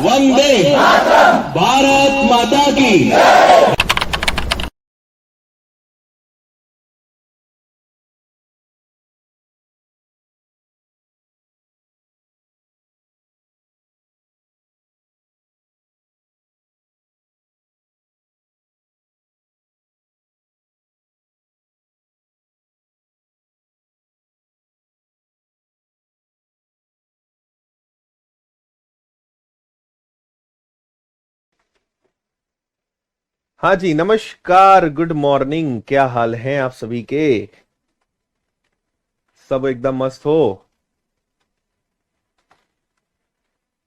वंदे भारत माता की। हाँ जी, नमस्कार, गुड मॉर्निंग। क्या हाल है आप सभी के? सब एकदम मस्त हो?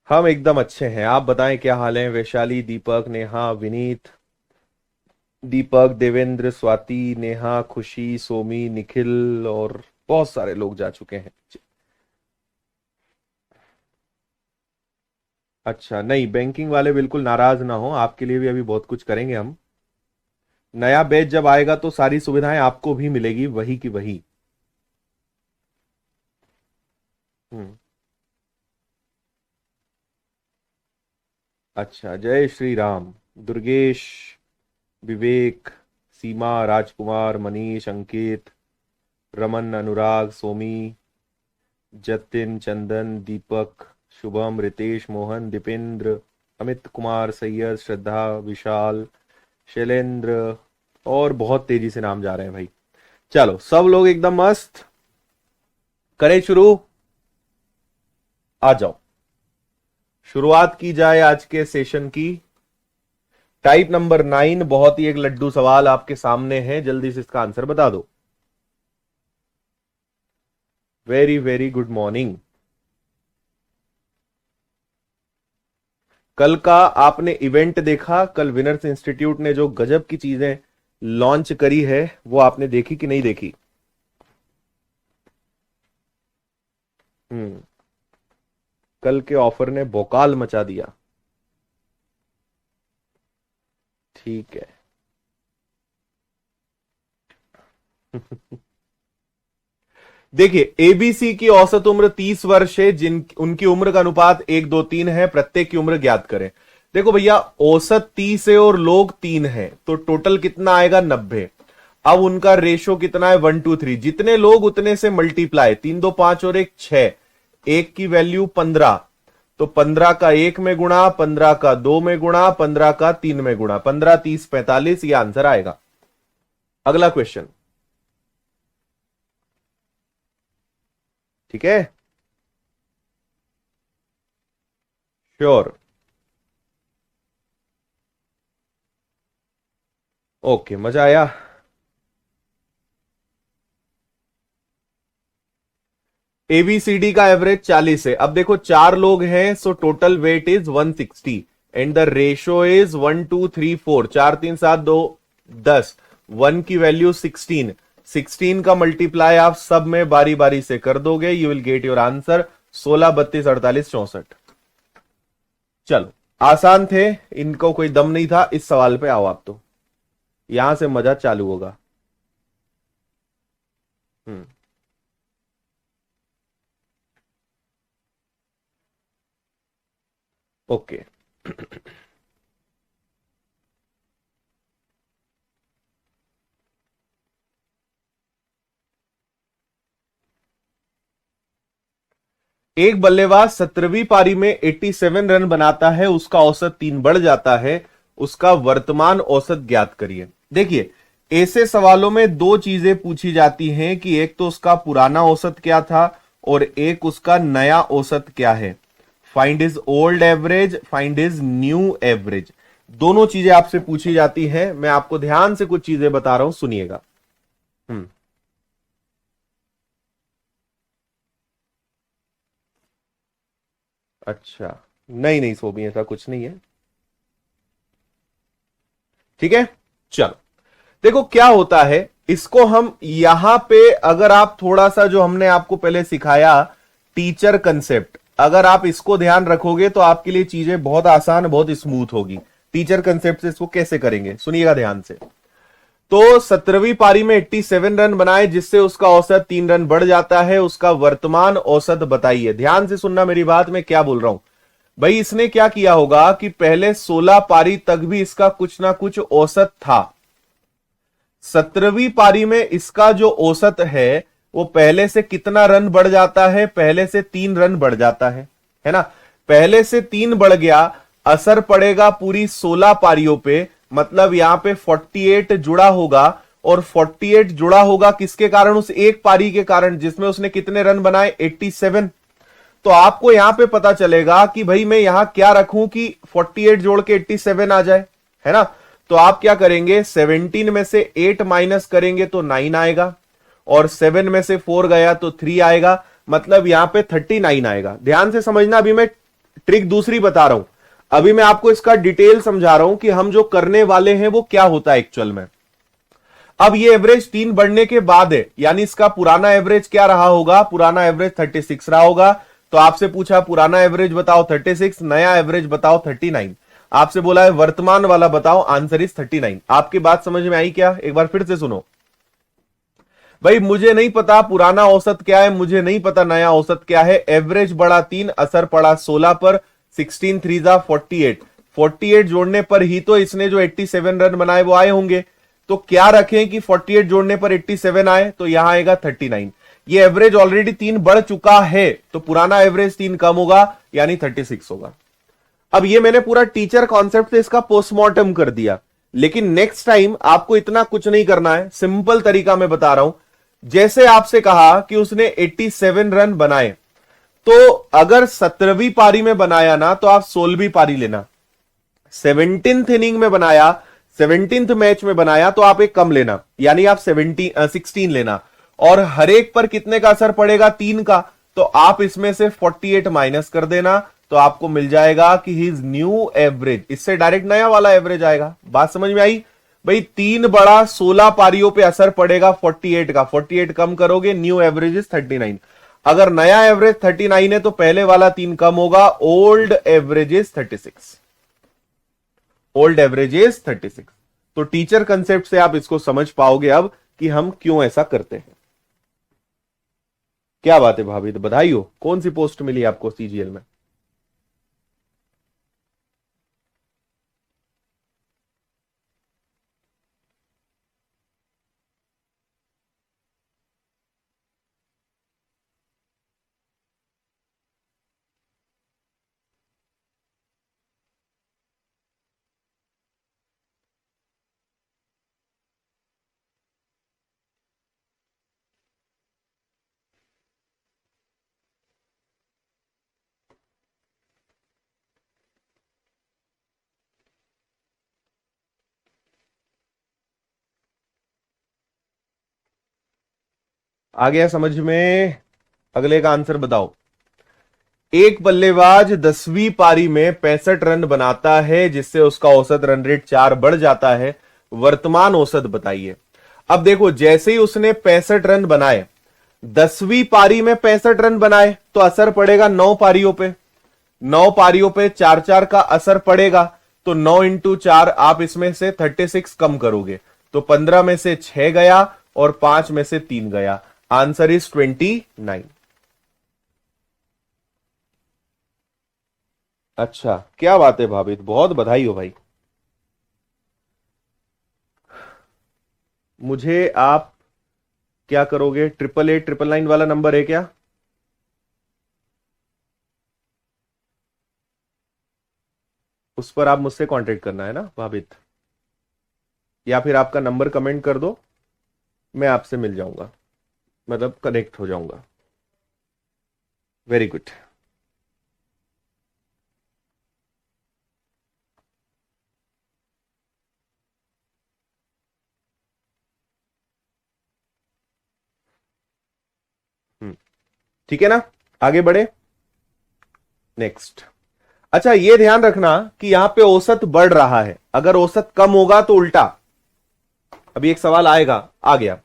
हम एकदम अच्छे हैं। आप बताएं क्या हाल है? वैशाली, दीपक, नेहा, विनीत, दीपक, देवेंद्र, स्वाति, नेहा, खुशी, सोमी, निखिल और बहुत सारे लोग जा चुके हैं। अच्छा, नहीं, बैंकिंग वाले बिल्कुल नाराज ना हो, आपके लिए भी अभी बहुत कुछ करेंगे हम। नया बैच जब आएगा तो सारी सुविधाएं आपको भी मिलेगी, वही की वही। हम्म। अच्छा, जय श्री राम। दुर्गेश, विवेक, सीमा, राजकुमार, मनीष, अंकित, रमन, अनुराग, सोमी, जतिन, चंदन, दीपक, शुभम, रितेश, मोहन, दीपेंद्र, अमित कुमार, सैयद, श्रद्धा, विशाल, शैलेंद्र और बहुत तेजी से नाम जा रहे हैं भाई। चलो, सब लोग एकदम मस्त, करें शुरू। आ जाओ, शुरुआत की जाए आज के सेशन की। टाइप नंबर 9, बहुत ही एक लड्डू सवाल आपके सामने है, जल्दी से इसका आंसर बता दो। Very very good morning. कल का आपने इवेंट देखा? कल विनर्स इंस्टीट्यूट ने जो गजब की चीजें लॉन्च करी है वो आपने देखी कि नहीं देखी? हम्म। कल के ऑफर ने भौकाल मचा दिया। ठीक है। देखिए, एबीसी की औसत उम्र 30 वर्ष है, जिन उनकी उम्र का अनुपात 1 2 3 है। प्रत्येक की उम्र ज्ञात करें। देखो भैया, औसत 30 है और लोग 3 हैं, तो टोटल कितना आएगा? 90। अब उनका रेशो कितना है? 1 2 3। जितने लोग उतने से मल्टीप्लाई, 3 2 5 और 1 6। एक की वैल्यू 15, तो 15 का 1 में गुणा, 15 का 2 में गुणा, 15 का 3 में गुणा, 15 30 45, ये आंसर आएगा। अगला क्वेश्चन, ठीक है? श्योर? ओके, मजा आया। एबीसीडी का एवरेज 40 है। अब देखो, 4 लोग हैं, so total weight is 160 and the ratio is 1 2 3 4। 4 3 7 2 10। 1 की वैल्यू 16। 16 का मल्टीप्लाई आप सब में बारी बारी से कर दोगे, you will get your answer 16 32 48 64। चलो, आसान थे, इनको कोई दम नहीं था। इस सवाल पे आओ आप, तो यहां से मजा चालू होगा। हम्म। ओके। एक बल्लेबाज 17वीं पारी में 87 रन बनाता है, उसका औसत 3 बढ़ जाता है, उसका वर्तमान औसत ज्ञात करिए। देखिए, ऐसे सवालों में दो चीजें पूछी जाती हैं कि एक तो उसका पुराना औसत क्या था और एक उसका नया औसत क्या है। Find is old average, find is new average, दोनों चीजें आपसे पूछी जाती हैं। मैं आपको ध्यान से कुछ चीजें बता रहा हूं, सुनिएगा। हम्म। अच्छा, नहीं नहीं सोभी, ऐसा कुछ नहीं है। ठीक है, चलो। देखो क्या होता है, इसको हम यहां पे, अगर आप थोड़ा सा जो हमने आपको पहले सिखाया टीचर कंसेप्ट, अगर आप इसको ध्यान रखोगे तो आपके लिए चीजें बहुत आसान, बहुत स्मूथ होगी। टीचर कंसेप्ट से इसको कैसे करेंगे, सुनिएगा ध्यान से। तो 17वीं पारी में 87 रन बनाए, जिससे उसका औसत 3 रन बढ़ जाता है, उसका वर्तमान औसत बताइए। ध्यान से सुनना मेरी बात, मैं क्या बोल रहा हूं। भाई इसने क्या किया होगा कि पहले 16 पारी तक भी इसका कुछ ना कुछ औसत था। 17वीं पारी में इसका जो औसत है वो पहले से कितना रन बढ़ जाता है, पहले से 3 रन बढ़ जाता है ना। पहले से 3 बढ़ गया, असर पड़ेगा पूरी 16 पारियों पे, मतलब यहां पे 48 जुड़ा होगा। और 48 जुड़ा होगा किसके कारण? उस एक पारी के कारण जिसमें उसने कितने रन बनाए, 87। तो आपको यहां पे पता चलेगा कि भाई मैं यहां क्या रखूं कि 48 जोड़ के 87 आ जाए, है ना। तो आप क्या करेंगे, 17 में से 8 माइनस करेंगे तो 9 आएगा, और 7 में से 4 गया तो 3 आएगा, मतलब यहां पे 39 आएगा। ध्यान से समझना, अभी मैं ट्रिक दूसरी बता रहा हूं। अभी मैं आपको इसका डिटेल समझा रहा हूं कि हम जो करने वाले हैं वो क्या होता है एक्चुअल में। अब ये एवरेज 3 बढ़ने के बाद है, यानी इसका पुराना एवरेज क्या रहा होगा, पुराना एवरेज 36 रहा होगा। तो आपसे पूछा पुराना एवरेज बताओ 36, नया एवरेज बताओ 39। आपसे बोला है वर्तमान वाला बताओ, आंसर इज 39। आपकी बात समझ में आई क्या? एक बार फिर से सुनो। भाई मुझे नहीं पता पुराना औसत क्या है, मुझे नहीं पता नया औसत क्या है। एवरेज बढ़ा 3, असर पड़ा 16 पर। 16 3 जा 48, 48 जोड़ने पर ही तो इसने जो 87 रन बनाए वो आए होंगे। तो क्या रखें कि 48 जोड़ने पर 87 आए, तो यहां आएगा 39। ये एवरेज ऑलरेडी 3 बढ़ चुका है, तो पुराना एवरेज 3 कम होगा, यानी 36 होगा। अब ये मैंने पूरा टीचर कॉन्सेप्ट से इसका पोस्टमार्टम कर दिया, लेकिन नेक्स्ट टाइम आपको इतना कुछ नहीं करना है। सिंपल तरीका मैं बता रहा हूं। जैसे आपसे कहा कि उसने 87 रन बनाए, तो अगर 17वीं पारी में बनाया ना, तो आप 16वीं पारी लेना। 17th इनिंग में बनाया, 17th मैच में बनाया, तो आप एक कम लेना, यानी आप 16 लेना। और हर एक पर कितने का असर पड़ेगा, 3 का। तो आप इसमें से 48 माइनस कर देना, तो आपको मिल जाएगा कि हिज न्यू एवरेज, इससे डायरेक्ट नया वाला एवरेज आएगा। बात समझ में आई? भाई 3 बड़ा 16 पारियों पे असर पड़ेगा 48 का, 48 कम करोगे, न्यू एवरेज इज 39। अगर नया एवरेज 39 है तो पहले वाला 3 कम होगा, old average is 36। Old average is 36। तो टीचर कंसेप्ट से आप इसको समझ पाओगे अब कि हम क्यों ऐसा करते हैं। क्या बात है भाभी, तो बधाई हो। कौन सी पोस्ट मिली आपको सीजीएल में? आ गया समझ में? अगले का आंसर बताओ। एक बल्लेबाज 10वीं पारी में 65 रन बनाता है, जिससे उसका औसत रन रेट 4 बढ़ जाता है। वर्तमान औसत बताइए। अब देखो, जैसे ही उसने 65 रन बनाए, 10वीं पारी में 65 रन बनाए, तो असर पड़ेगा 9 पारियों पे। 9 पारियों पे 4-4 का असर पड़ेगा, तो 9 इंटू 4, आप इसमें से 36 कम करोगे, तो 15 में से 6 गया और 5 में से 3 गया। Answer is 29। अच्छा, क्या बात है भाभी, बहुत बधाई हो भाई। मुझे आप क्या करोगे, 888 वाला नंबर है क्या? उस पर आप मुझसे कांटेक्ट करना है ना भाभित, या फिर आपका नंबर कमेंट कर दो, मैं आपसे मिल जाऊंगा, मतलब कनेक्ट हो जाऊंगा। Very good. ठीक है ना, आगे बढ़े। नेक्स्ट। अच्छा, ये ध्यान रखना कि यहां पे औसत बढ़ रहा है, अगर औसत कम होगा तो उल्टा। अभी एक सवाल आएगा, आ गया।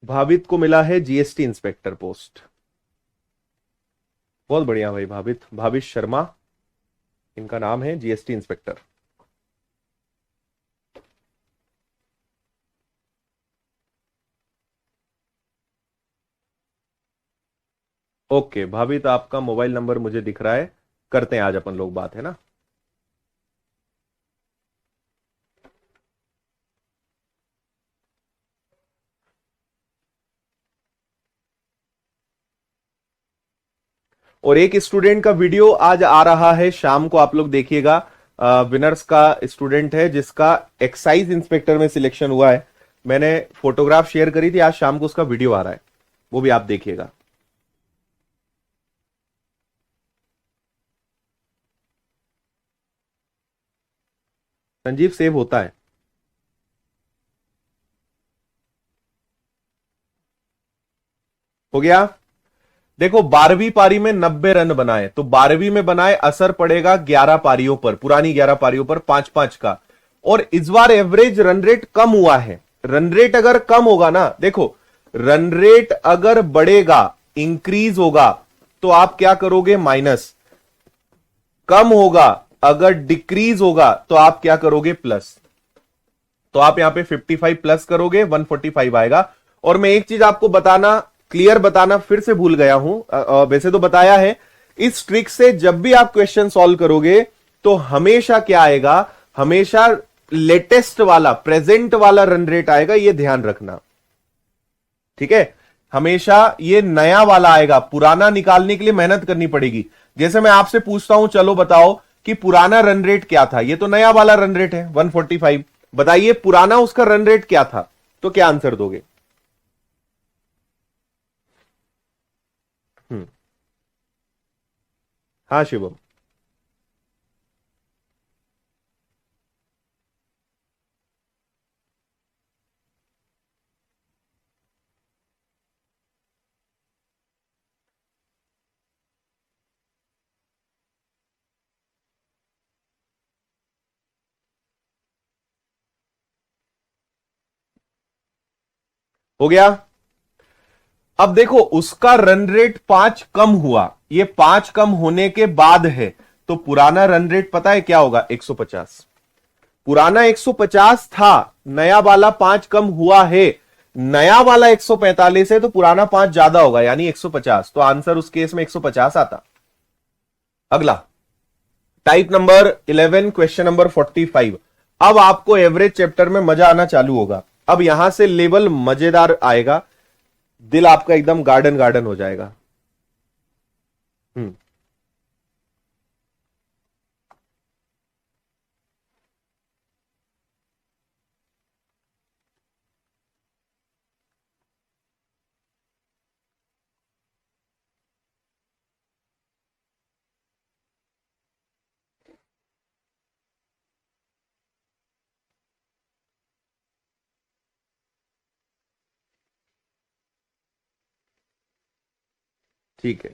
भावित को मिला है जीएसटी इंस्पेक्टर पोस्ट। बहुत बढ़िया भाई, भाविश शर्मा इनका नाम है, जीएसटी इंस्पेक्टर। ओके भावित, आपका मोबाइल नंबर मुझे दिख रहा है, करते हैं आज अपन लोग बात, है ना। और एक स्टूडेंट का वीडियो आज आ रहा है शाम को, आप लोग देखिएगा। विनर्स का स्टूडेंट है जिसका एक्साइज इंस्पेक्टर में सिलेक्शन हुआ है। मैंने फोटोग्राफ शेयर करी थी, आज शाम को उसका वीडियो आ रहा है, वो भी आप देखिएगा। संजीव सेव होता है। हो गया। देखो 12वीं पारी में 90 रन बनाए, तो 12वीं में बनाए, असर पड़ेगा 11 पारियों पर, पुरानी 11 पारियों पर 5-5 का। और इस बार एवरेज रन रेट कम हुआ है। रन रेट अगर कम होगा ना, देखो रन रेट अगर बढ़ेगा, इंक्रीज होगा, तो आप क्या करोगे, माइनस। कम होगा, अगर डिक्रीज होगा, तो आप क्या करोगे, प्लस। तो आप यहां पे 55 प्लस करोगे, 145 आएगा। और मैं एक चीज आपको बताना, क्लियर बताना फिर से भूल गया हूं, वैसे तो बताया है। इस ट्रिक से जब भी आप क्वेश्चन सॉल्व करोगे तो हमेशा क्या आएगा, हमेशा लेटेस्ट वाला, प्रेजेंट वाला रन रेट आएगा, ये ध्यान रखना, ठीक है। हमेशा ये नया वाला आएगा, पुराना निकालने के लिए मेहनत करनी पड़ेगी। जैसे मैं आपसे पूछता हूं, चलो बताओ कि पुराना रन रेट क्या था, ये तो नया वाला रन रेट है 145, बताइए पुराना उसका रन रेट क्या था, तो क्या आंसर दोगे। हाँ शिवम। हो गया। अब देखो उसका रन रेट 5 कम हुआ, ये 5 कम होने के बाद है, तो पुराना रन रेट पता है क्या होगा, 150। पुराना 150 था, नया वाला 5 कम हुआ है, नया वाला 145 है, तो पुराना 5 ज्यादा होगा, यानी 150। तो आंसर उस केस में 150 आता। अगला टाइप नंबर 11, क्वेश्चन नंबर 45। अब आपको एवरेज चैप्टर में मजा आना चालू होगा। अब यहां से लेवल मजेदार आएगा, दिल आपका एकदम गार्डन गार्डन हो जाएगा। हम्म। ठीक है।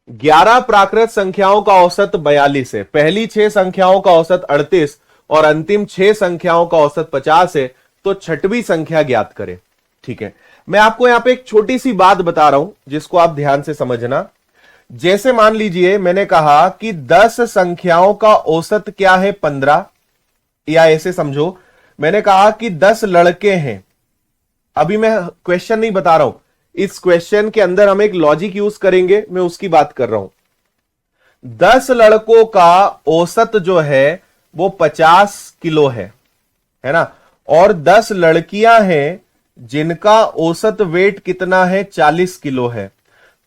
11 प्राकृत संख्याओं का औसत 42 है, पहली 6 संख्याओं का औसत 38 और अंतिम 6 संख्याओं का औसत 50 है, तो छठवीं संख्या ज्ञात करें। ठीक है, मैं आपको यहां पे एक छोटी सी बात बता रहा हूं जिसको आप ध्यान से समझना। जैसे मान लीजिए मैंने कहा कि 10 संख्याओं का औसत क्या है, 15, या ऐसे समझो मैंने कहा कि 10 लड़के हैं। अभी मैं क्वेश्चन नहीं बता रहा हूं, इस क्वेश्चन के अंदर हम एक लॉजिक यूज करेंगे, मैं उसकी बात कर रहा हूं। 10 लड़कों का औसत जो है वो 50 किलो है ना, और 10 लड़कियां हैं जिनका औसत वेट कितना है, 40 किलो है।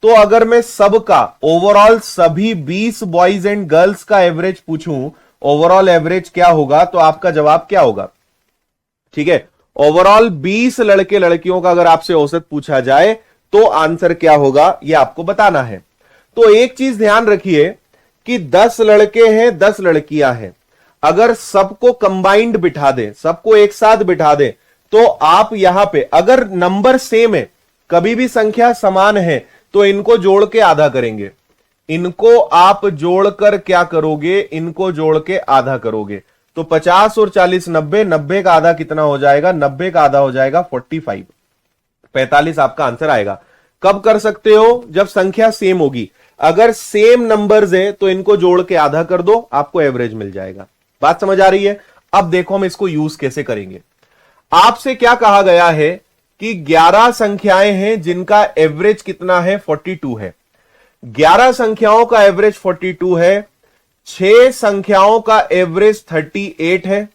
तो अगर मैं सबका ओवरऑल सभी 20 बॉयज एंड गर्ल्स का एवरेज पूछूं, ओवरऑल एवरेज क्या होगा, तो आपका जवाब क्या होगा। ठीक है, ओवरऑल 20 लड़के लड़कियों का अगर आपसे औसत पूछा जाए तो आंसर क्या होगा, यह आपको बताना है। तो एक चीज ध्यान रखिए कि 10 लड़के हैं, 10 लड़कियां हैं, अगर सबको कंबाइंड बिठा दें, सबको एक साथ बिठा दें, तो आप यहां पे अगर नंबर सेम है, कभी भी संख्या समान है, तो इनको जोड़ के आधा करेंगे। इनको आप जोड़कर क्या करोगे, इनको जोड़ के आधा करोगे, तो 50 और 40 90, 90 का आधा कितना हो जाएगा, 90 का आधा हो जाएगा 45, 45 आपका आंसर आएगा। कब कर सकते हो, जब संख्या सेम होगी। अगर सेम नंबर्स हैं तो इनको जोड़ के आधा कर दो, आपको एवरेज मिल जाएगा। बात समझ आ रही है। अब देखो हम इसको यूज कैसे करेंगे। आपसे क्या कहा गया है कि 11 संख्याएं हैं जिनका एवरेज कितना है, 42 है। 11 संख्याओं का एवरेज 42 है, 6 संख्याओं का एवरेज 38 है,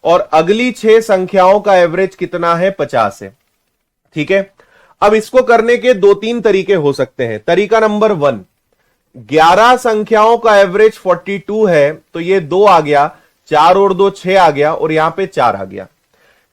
और अगली 6 संख्याओं का एवरेज कितना है, 50 है। ठीक है, अब इसको करने के 2-3 तरीके हो सकते हैं। तरीका नंबर 1, 11 संख्याओं का एवरेज 42 है, तो ये 2 आ गया, 4 और 2 6 आ गया, और यहां पे 4 आ गया।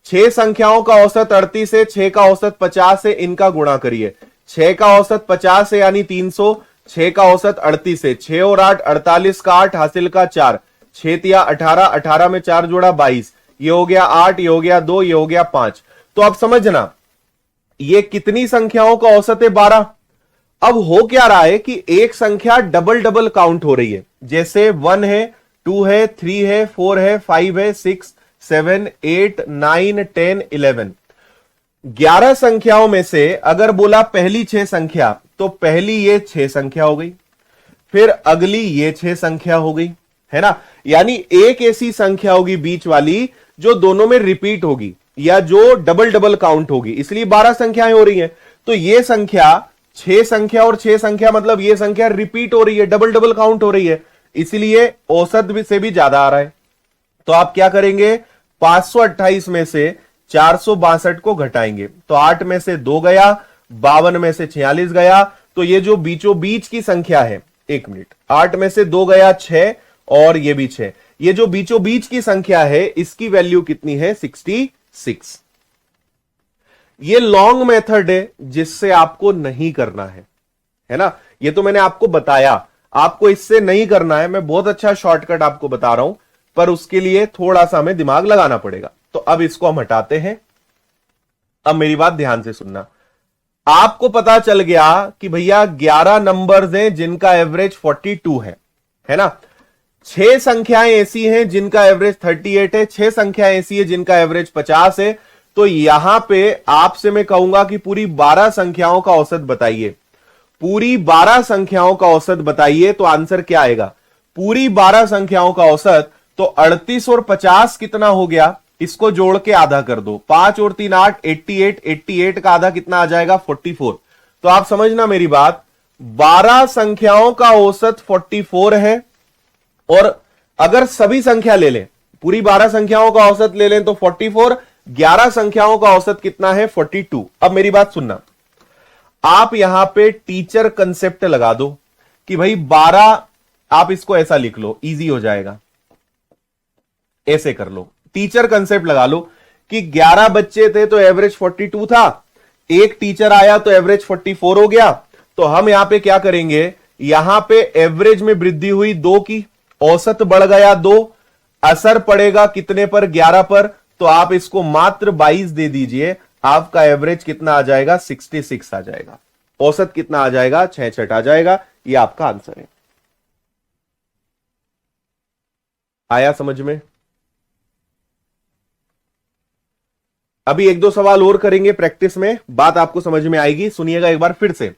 6 संख्याओं का औसत 38 है, 6 का औसत 50 है, इनका गुणा करिए। 6 का औसत 50 है यानी 300, 6 का औसत 38 है, 6 और 8 48 का 8 हासिल का 4, 6 तिया 18, 18 में 4 जोड़ा 22, ये हो गया 8, ये हो गया 2, ये हो गया 5। तो अब समझना ये कितनी संख्याओं का औसत है, 12। अब हो क्या रहा है कि एक संख्या डबल डबल काउंट हो रही है, जैसे 1 है, 2 है, 3 है, 4 है, 5 है, 6 7 8 9 10 11। 11 संख्याओं में से अगर बोला पहली 6 संख्या, तो पहली ये 6 संख्या हो गई, फिर अगली ये 6 संख्या हो गई, है ना। यानी एक ऐसी संख्या होगी बीच वाली जो दोनों में रिपीट होगी या जो डबल डबल काउंट होगी, इसलिए 12 संख्याएं हो रही हैं। तो ये संख्या 6 संख्या और 6 संख्या, मतलब ये संख्या रिपीट हो रही है, डबल डबल काउंट हो रही है, इसलिए औसत से भी ज्यादा आ रहा है। तो आप क्या करेंगे, 528 में से 462 को घटाएंगे, तो 8 में से 2 गया, 52 में से 46 गया, तो ये जो बीचों बीच की संख्या है, 1 मिनट, 8 में से 2 गया 6, और ये भी 6, ये जो बीचों बीच की संख्या है इसकी वैल्यू कितनी है, 66। ये लॉन्ग मेथड है जिससे आपको नहीं करना है ना। ये तो मैंने आपको बताया, आपको इससे नहीं करना है, मैं बहुत अच्छा शॉर्टकट आपको बता रहा हूं, पर उसके लिए थोड़ा सा हमें दिमाग लगाना पड़ेगा। तो अब इसको हम हटाते हैं। अब मेरी बात ध्यान से सुनना। आपको पता चल गया कि भैया 11 नंबर्स हैं जिनका एवरेज 42 है ना। 6 संख्याएं ऐसी हैं जिनका एवरेज 38 है, 6 संख्याएं ऐसी है जिनका एवरेज 50 है। तो यहां पे आपसे मैं कहूंगा कि पूरी 12 संख्याओं का औसत बताइए, पूरी 12 संख्याओं का औसत बताइए। तो आंसर क्या आएगा, पूरी 12 संख्याओं का औसत, तो 38 और 50 कितना हो गया, इसको जोड़ के आधा कर दो, 5 और 3 8, 88, 88 का आधा कितना आ जाएगा, 44। तो आप समझना मेरी बात, 12 संख्याओं का औसत 44 है, और अगर सभी संख्या ले लें, पूरी 12 संख्याओं का औसत ले लें तो 44, 11 संख्याओं का औसत कितना है, 42। अब मेरी बात सुनना, आप यहां पे टीचर कंसेप्ट लगा दो कि भाई 12, आप इसको ऐसा लिख लो, इजी हो जाएगा, ऐसे कर लो, टीचर कंसेप्ट लगा लो कि 11 बच्चे थे तो एवरेज 42 था, एक टीचर आया तो एवरेज 44 हो गया। तो हम यहां पे क्या करेंगे, यहां पे एवरेज में वृद्धि हुई 2 की, औसत बढ़ गया 2, असर पड़ेगा कितने पर, 11 पर, तो आप इसको मात्र 22 दे दीजिए, आपका एवरेज कितना आ जाएगा, 66 आ जाएगा, औसत कितना आ जाएगा, 66 आ जाएगा। यह आपका आंसर है। आया समझ में। अभी 1-2 सवाल और करेंगे प्रैक्टिस में, बात आपको समझ में आएगी। सुनिएगा एक बार फिर से।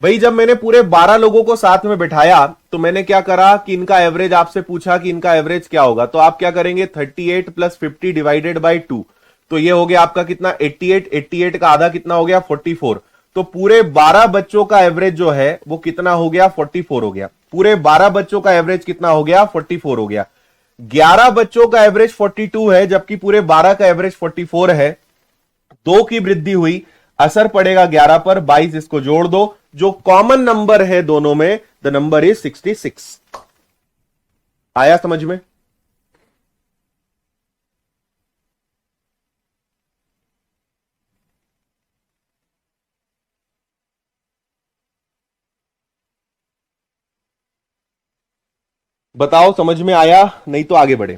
भाई जब मैंने पूरे 12 लोगों को साथ में बिठाया तो मैंने क्या करा कि इनका एवरेज, आपसे पूछा कि इनका एवरेज क्या होगा, तो आप क्या करेंगे, 38 + 50 डिवाइडेड बाई 2, तो ये हो गया आपका कितना, 88, 88 का आधा कितना हो गया, 44। तो पूरे 12 बच्चों का एवरेज जो है वो कितना हो गया, 44 हो गया। पूरे 12 बच्चों का एवरेज कितना हो गया, 44 हो गया। 11 बच्चों का एवरेज 42 है, जबकि पूरे 12 का एवरेज 44 है। 2 की वृद्धि हुई, असर पड़ेगा 11 पर, 22 इसको जोड़ दो, जो कॉमन नंबर है दोनों में, द नंबर इज 66। आया समझ में। बताओ समझ में आया, नहीं तो आगे बढ़े।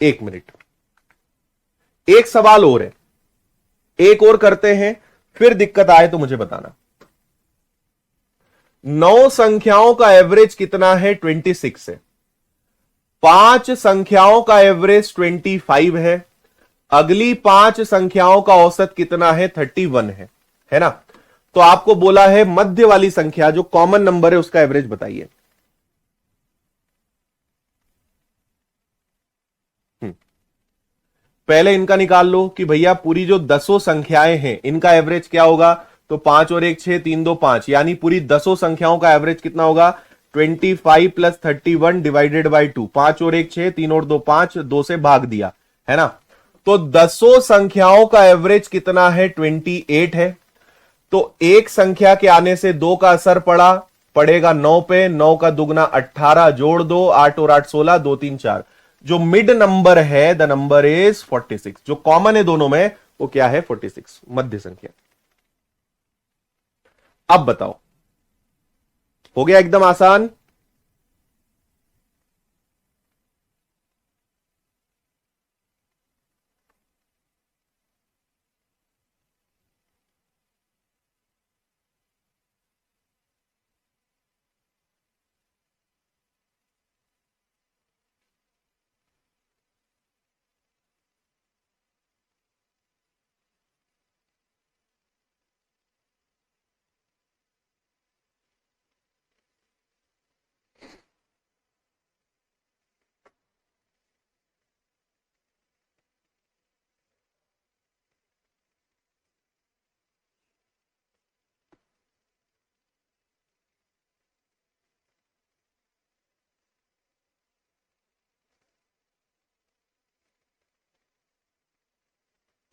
1 मिनट, एक सवाल और है, एक और करते हैं, फिर दिक्कत आए तो मुझे बताना। 9 संख्याओं का एवरेज कितना है, 26 है। पांच संख्याओं का एवरेज 25 है, अगली पांच संख्याओं का औसत कितना है? 31 है ना। तो आपको बोला है मध्य वाली संख्या जो कॉमन नंबर है उसका एवरेज बताइए। पहले इनका निकाल लो कि भैया पूरी जो दसों संख्याएं हैं इनका एवरेज क्या होगा। तो 5 और 1 6, 3 2 5, यानी पूरी दसों संख्याओं का एवरेज कितना होगा? 25 प्लस 31 डिवाइडेड बाई 2। 5 और 1 6, 3 और 2 5, 2 से भाग दिया, है ना। तो दसों संख्याओं का एवरेज कितना है? 28 है। तो एक संख्या के आने से दो का असर पड़ेगा 9 पे, 9 का दुगना 18, जोड़ दो, 8 और 8 16, 2 3 4। जो मिड नंबर है द नंबर इज 46। जो कॉमन है दोनों में वो क्या है? 46, मध्य संख्या। अब बताओ, हो गया एकदम आसान।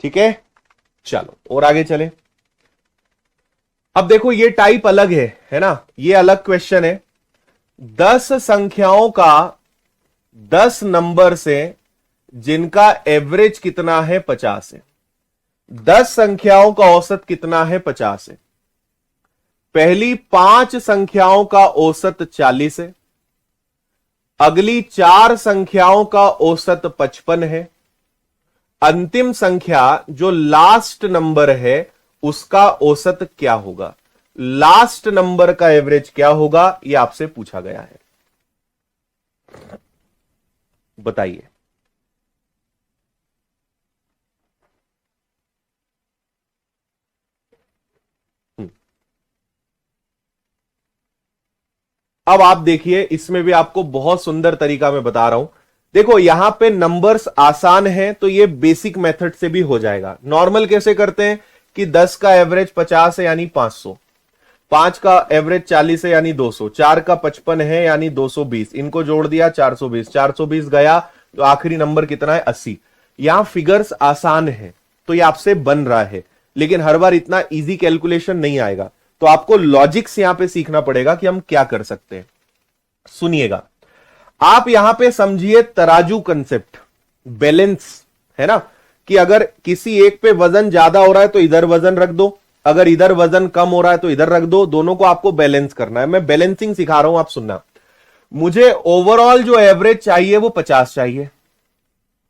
ठीक है, चलो और आगे चले। अब देखो ये टाइप अलग है ना, ये अलग क्वेश्चन है। 10 संख्याओं का 10 नंबर से जिनका एवरेज कितना है? 50 है। 10 संख्याओं का औसत कितना है? 50 है। पहली पांच संख्याओं का औसत 40 है, अगली चार संख्याओं का औसत 55 है, अंतिम संख्या जो लास्ट नंबर है उसका औसत क्या होगा? लास्ट नंबर का एवरेज क्या होगा? यह आपसे पूछा गया है, बताइए। अब आप देखिए, इसमें भी आपको बहुत सुंदर तरीका मैं बता रहा हूं। देखो यहां पे नंबर्स आसान है तो ये बेसिक मेथड से भी हो जाएगा। नॉर्मल कैसे करते हैं कि 10 का एवरेज 50 है यानी 500, 5 का एवरेज 40 है यानी 200, 4 का 55 है यानी 220, इनको जोड़ दिया 420, 420 गया तो आखिरी नंबर कितना है? 80। यहां फिगर्स आसान है तो ये आपसे बन रहा है, लेकिन हर बार इतना इजी कैलकुलेशन नहीं आएगा। तो आपको लॉजिक्स यहां पे सीखना पड़ेगा कि हम क्या कर सकते हैं। सुनिएगा, आप यहां पे समझिए तराजू कंसेप्ट, बैलेंस, है ना। कि अगर किसी एक पे वजन ज्यादा हो रहा है तो इधर वजन रख दो, अगर इधर वजन कम हो रहा है तो इधर रख दो, दोनों को आपको बैलेंस करना है। मैं बैलेंसिंग सिखा रहा हूं, आप सुनना। मुझे ओवरऑल जो एवरेज चाहिए वो 50 चाहिए।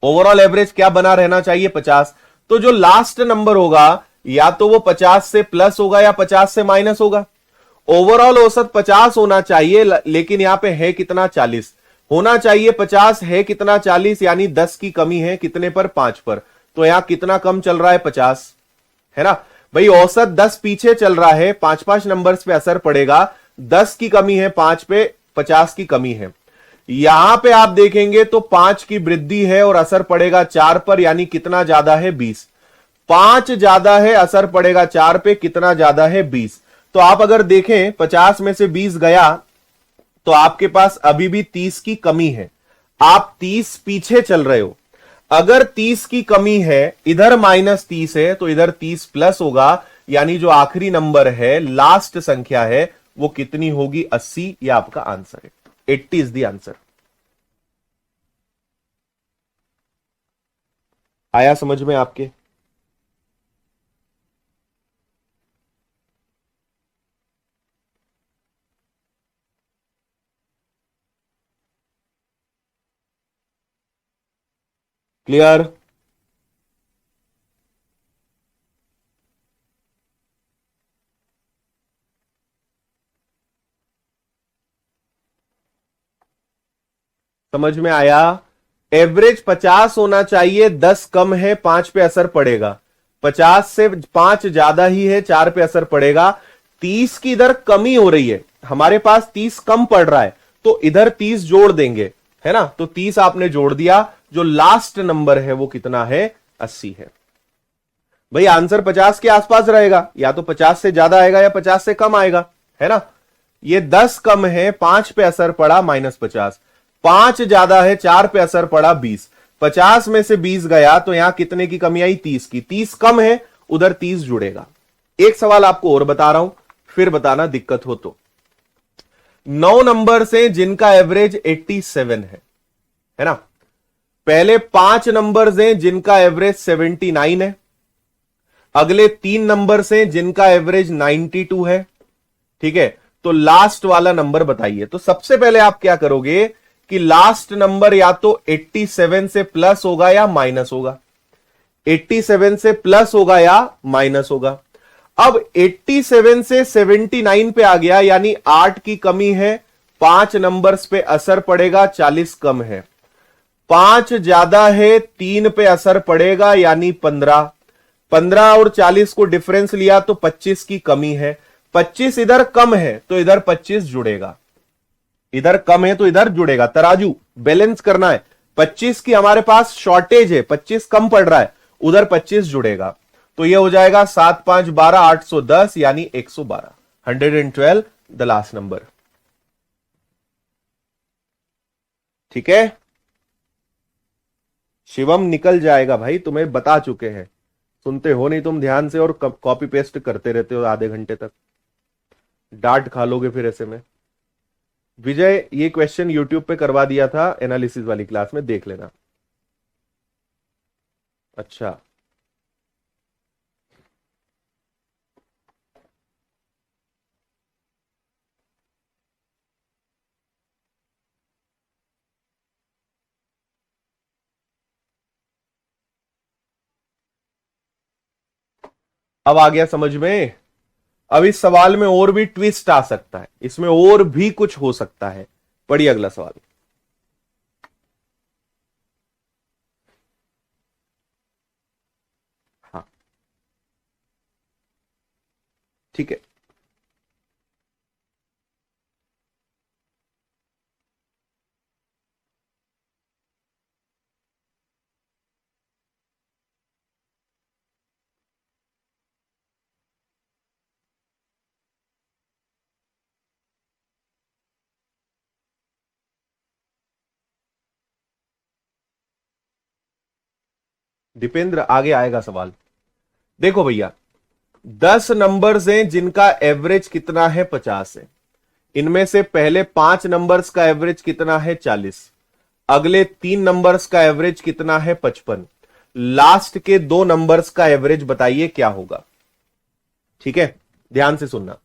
ओवरऑल एवरेज क्या बना रहना चाहिए? 50। तो जो लास्ट नंबर होगा या तो वो 50 से प्लस होगा या 50 से माइनस होगा। ओवरऑल औसत 50 होना चाहिए, लेकिन यहां पे है कितना? 40 होना चाहिए। 50 है कितना? 40, यानी 10 की कमी है कितने पर? 5 पर। तो यहां कितना कम चल रहा है? 50, है ना भाई। औसत 10 पीछे चल रहा है, 5 5 नंबर्स पे असर पड़ेगा। 10 की कमी है 5 पे, 50 की कमी है। यहां पे आप देखेंगे तो 5 की वृद्धि है और असर पड़ेगा 4 पर, यानी कितना ज्यादा है? 20। 5 ज्यादा है, असर पड़ेगा 4 पे, कितना ज्यादा है? 20। तो आप अगर देखें 50 में से 20 गया तो आपके पास अभी भी 30 की कमी है, आप 30 पीछे चल रहे हो। अगर 30 की कमी है, इधर -30 है तो इधर 30 प्लस होगा, यानी जो आखिरी नंबर है, लास्ट संख्या है, वो कितनी होगी? 80। यह आपका आंसर है, 80 इज द आंसर। आया समझ में आपके? क्लियर? समझ में आया? एवरेज 50 होना चाहिए, 10 कम है 5 पे असर पड़ेगा, 50 से 5 ज्यादा ही है 4 पे असर पड़ेगा। 30 की इधर कमी हो रही है, हमारे पास 30 कम पड़ रहा है, तो इधर 30 जोड़ देंगे, है ना? तो 30 आपने जोड़ दिया, जो लास्ट नंबर है वो कितना है? 80 है। भाई आंसर 50 के आसपास रहेगा, या तो 50 से ज्यादा आएगा या 50 से कम आएगा, है ना? ये 10 कम है 5 पे असर पड़ा -50, 5 ज्यादा है 4 पे असर पड़ा 20, 50 में से 20 गया तो यहां कितने की कमी आई? 30 की। 30 कम है, उधर 30 जुड़ेगा। एक सवाल आपको और बता रहा हूं, फिर बताना दिक्कत हो तो। 9 नंबर से जिनका एवरेज 87 है ना? पहले 5 नंबर हैं जिनका एवरेज 79 है, अगले 3 नंबर से जिनका एवरेज 92 है, ठीक है? तो लास्ट वाला नंबर बताइए। तो सबसे पहले आप क्या करोगे कि लास्ट नंबर या तो 87 से प्लस होगा या माइनस होगा, 87 से प्लस होगा या माइनस होगा। अब 87 से 79 पे आ गया, यानी 8 की कमी है, 5 नंबर्स पे असर पड़ेगा, 40 कम है, 5 ज्यादा है, 3 पे असर पड़ेगा यानी 15, 15 और 40 को डिफरेंस लिया तो 25 की कमी है, 25 इधर कम है तो इधर 25 जुड़ेगा, इधर कम है तो इधर जुड़ेगा। तराजू बैलेंस करना है, 25 की हमारे पास शॉर्टेज है, 25 कम पड़ रहा है, उधर 25 जुड़ेगा। तो यह हो जाएगा 7 5 12 810 यानी 112, 112 द लास्ट नंबर। ठीक है, शिवम निकल जाएगा भाई, तुम्हें बता चुके हैं, सुनते हो नहीं तुम ध्यान से और कॉपी पेस्ट करते रहते हो आधे घंटे तक, डांट खा लोगे फिर ऐसे में। विजय ये क्वेश्चन यूट्यूब पे करवा दिया था एनालिसिस वाली क्लास में, देख लेना। अच्छा अब आ गया समझ में। अब इस सवाल में और भी ट्विस्ट आ सकता है, इसमें और भी कुछ हो सकता है। पढ़िए अगला सवाल। हाँ ठीक है, दीपेंद्र आगे आएगा सवाल। देखो भैया 10 नंबर्स हैं जिनका एवरेज कितना है? 50 है। इनमें से पहले 5 नंबर्स का एवरेज कितना है? 40। अगले 3 नंबर्स का एवरेज कितना है? 55। लास्ट के 2 नंबर्स का एवरेज बताइए क्या होगा। ठीक है, ध्यान से सुनना।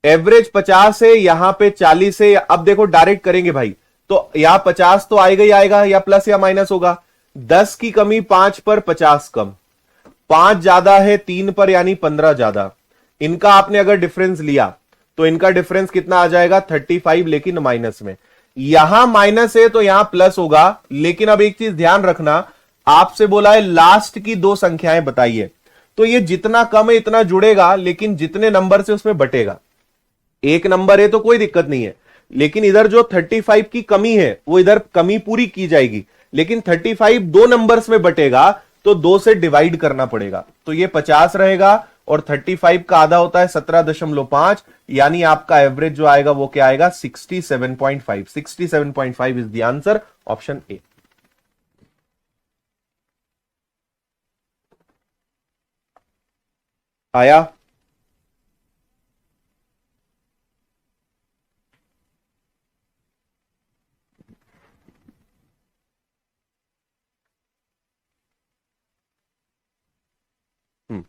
एवरेज 50 है, यहां पे 40 है। अब देखो डायरेक्ट करेंगे भाई, तो यहां 50 तो आएगा ही आएगा, या प्लस या माइनस होगा। 10 की कमी 5 पर, 50 कम, 5 ज्यादा है 3 पर यानी 15 ज्यादा। इनका आपने अगर डिफरेंस लिया तो इनका डिफरेंस कितना आ जाएगा? 35, लेकिन माइनस में। यहां माइनस है तो यहां प्लस होगा, लेकिन अब एक चीज ध्यान रखना, आपसे बोला है लास्ट की 2 संख्याएं बताइए, तो ये जितना कम है इतना जुड़ेगा, लेकिन जितने नंबर से उसमें बटेगा। एक नंबर है तो कोई दिक्कत नहीं है, लेकिन इधर जो 35 की कमी है वो इधर कमी पूरी की जाएगी, लेकिन 35 2 नंबर्स में बटेगा तो 2 से डिवाइड करना पड़ेगा। तो ये 50 रहेगा और 35 का आधा होता है 17.5, यानी आपका एवरेज जो आएगा वो क्या आएगा? 67.5। 67.5 is the answer, option A. आया? हम्म,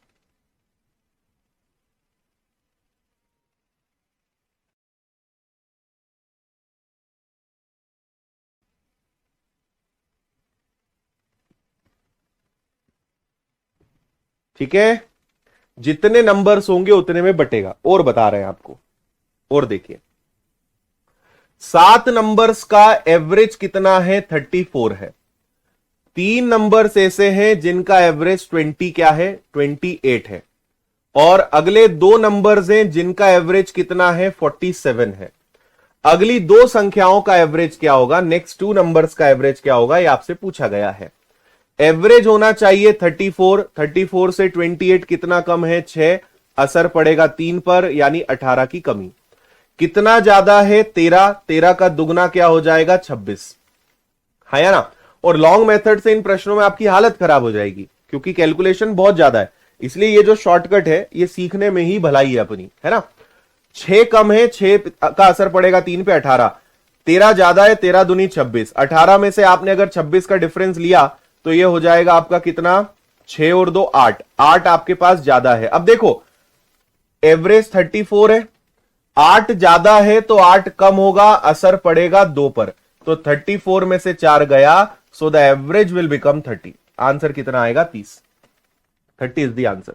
ठीक है, जितने नंबर्स होंगे उतने में बटेगा। और बता रहे हैं आपको, और देखिए 7 नंबर्स का एवरेज कितना है? 34 है। 3 नंबर्स ऐसे हैं जिनका एवरेज 20 क्या है? 28 है। और अगले 2 नंबर्स हैं जिनका एवरेज कितना है? 47 है। अगली 2 संख्याओं का एवरेज क्या होगा? नेक्स्ट 2 नंबर्स का एवरेज क्या होगा? यह आपसे पूछा गया है। एवरेज होना चाहिए 34। 34 से 28 कितना कम है? 6। असर पड़ेगा 3 पर, यानी 18 की कमी। कितना ज्यादा है? 13। 13 का दुगना क्या हो जाएगा? 26 है ना। और लॉन्ग मेथड से इन प्रश्नों में आपकी हालत खराब हो जाएगी, क्योंकि कैलकुलेशन बहुत ज्यादा है। इसलिए ये जो शॉर्टकट है ये सीखने में ही भलाई है अपनी, है ना। 6 कम है, 6 का असर पड़ेगा 3 पे, 18। 13 ज्यादा है, 13 दूनी 26। 18 में से आपने अगर 26 का डिफरेंस लिया तो ये हो जाएगा आपका कितना? 6 और 2 8। 8 आपके पास ज्यादा है। अब देखो एवरेज 34 है, 8 ज्यादा है तो 8 कम होगा, असर पड़ेगा 2 पर। तो 34 में से 4 गया, so the average will become 30। Answer कितना आएगा? 30। 30 is the answer.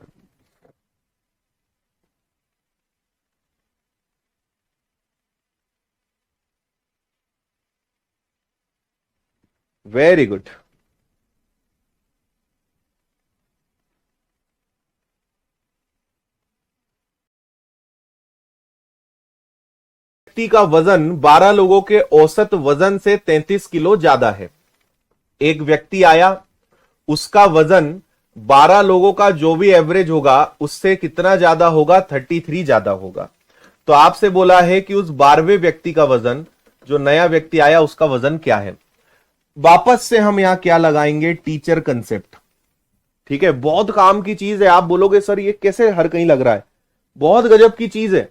Very good. व्यक्ति का वजन 12 लोगों के औसत वजन से 33 किलो ज्यादा है। एक व्यक्ति आया, उसका वजन 12 लोगों का जो भी एवरेज होगा उससे कितना ज्यादा होगा? 33 ज्यादा होगा। तो आपसे बोला है कि उस 12वें व्यक्ति का वजन, जो नया व्यक्ति आया उसका वजन क्या है। वापस से हम यहां क्या लगाएंगे? Teacher concept. ठीक है, बहुत काम की चीज है। आप बोलोगे सर ये कैसे हर कहीं लग रहा है? बहुत गजब की चीज है।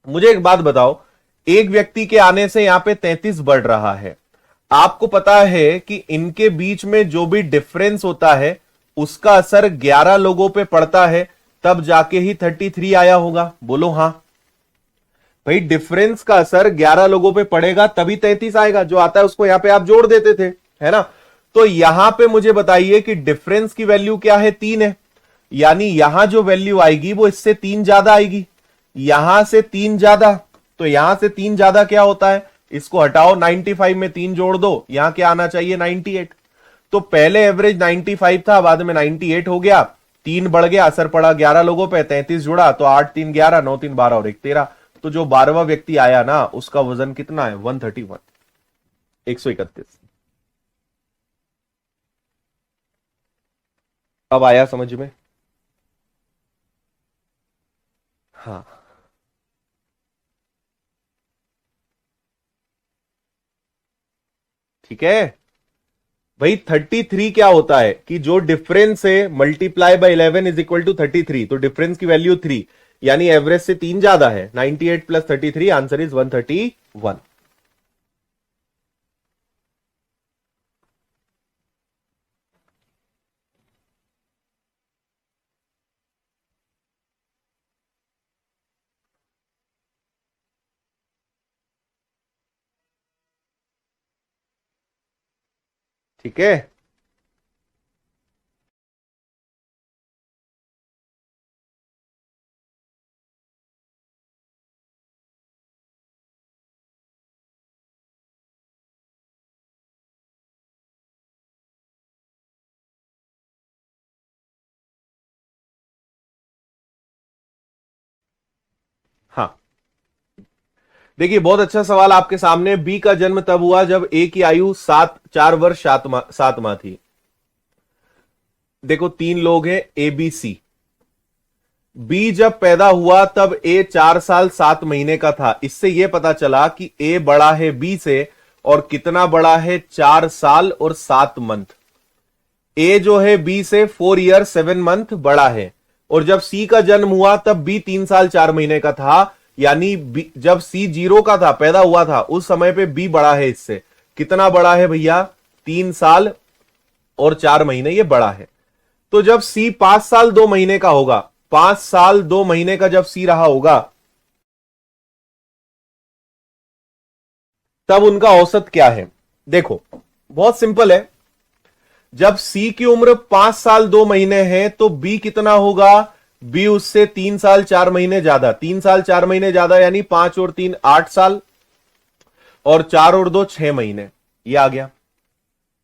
मुझे एक बात बताओ, एक व्यक्ति के आने से यहां पे 33 बढ़ रहा है। आपको पता है कि इनके बीच में जो भी डिफरेंस होता है उसका असर 11 लोगों पे पड़ता है, तब जाके ही 33 आया होगा। बोलो हां भाई, डिफरेंस का असर 11 लोगों पे पड़ेगा तभी 33 आएगा। जो आता है उसको यहां पे आप जोड़ देते थे, है ना। तो यहां पे मुझे बताइए कि डिफरेंस की वैल्यू क्या है? 3 है, यानी यहां जो वैल्यू आएगी वो इससे 3 ज्यादा आएगी। यहां से 3 ज्यादा, तो यहां से 3 ज्यादा क्या होता है? इसको हटाओ, 95 में 3 जोड़ दो, यहां क्या आना चाहिए? 98। तो पहले एवरेज 95 था, बाद में 98 हो गया, 3 बढ़ गया, असर पड़ा 11 लोगों पे, 33 जुड़ा, तो 8 3 11, 9 3 12 और 1 13। तो जो 12वां व्यक्ति आया ना उसका वजन कितना है? 131, 131। अब आया समझ में? हाँ, ठीक है भाई। 33 क्या होता है कि जो डिफरेंस है multiply by 11 is equal to 33। तो डिफरेंस की वैल्यू 3, यानी एवरेज से 3 ज्यादा है। 98 प्लस 33, आंसर इज 131। ठीक है, हाँ। देखिए बहुत अच्छा सवाल आपके सामने। बी का जन्म तब हुआ जब ए की आयु 4 वर्ष 7 माह थी। देखो 3 लोग हैं, ए बी सी। बी जब पैदा हुआ तब ए 4 साल 7 महीने का था। इससे यह पता चला कि ए बड़ा है बी से, और कितना बड़ा है? 4 साल और 7 मंथ। ए जो है बी से 4 ईयर 7 मंथ बड़ा है। और जब सी का जन्म हुआ तब बी 3 साल 4 महीने का था, यानी जब सी 0 का था, पैदा हुआ था, उस समय पे बी बड़ा है इससे। कितना बड़ा है भैया? 3 साल और 4 महीने ये बड़ा है। तो जब सी 5 साल 2 महीने का होगा, 5 साल 2 महीने का जब सी रहा होगा, तब उनका औसत क्या है? देखो बहुत सिंपल है। जब सी की उम्र 5 साल 2 महीने है तो बी कितना होगा? बी उससे 3 साल 4 महीने ज्यादा। 3 साल 4 महीने ज्यादा यानी 5 और 3 8 साल। और 4 और 2 6 महीने, ये आ गया।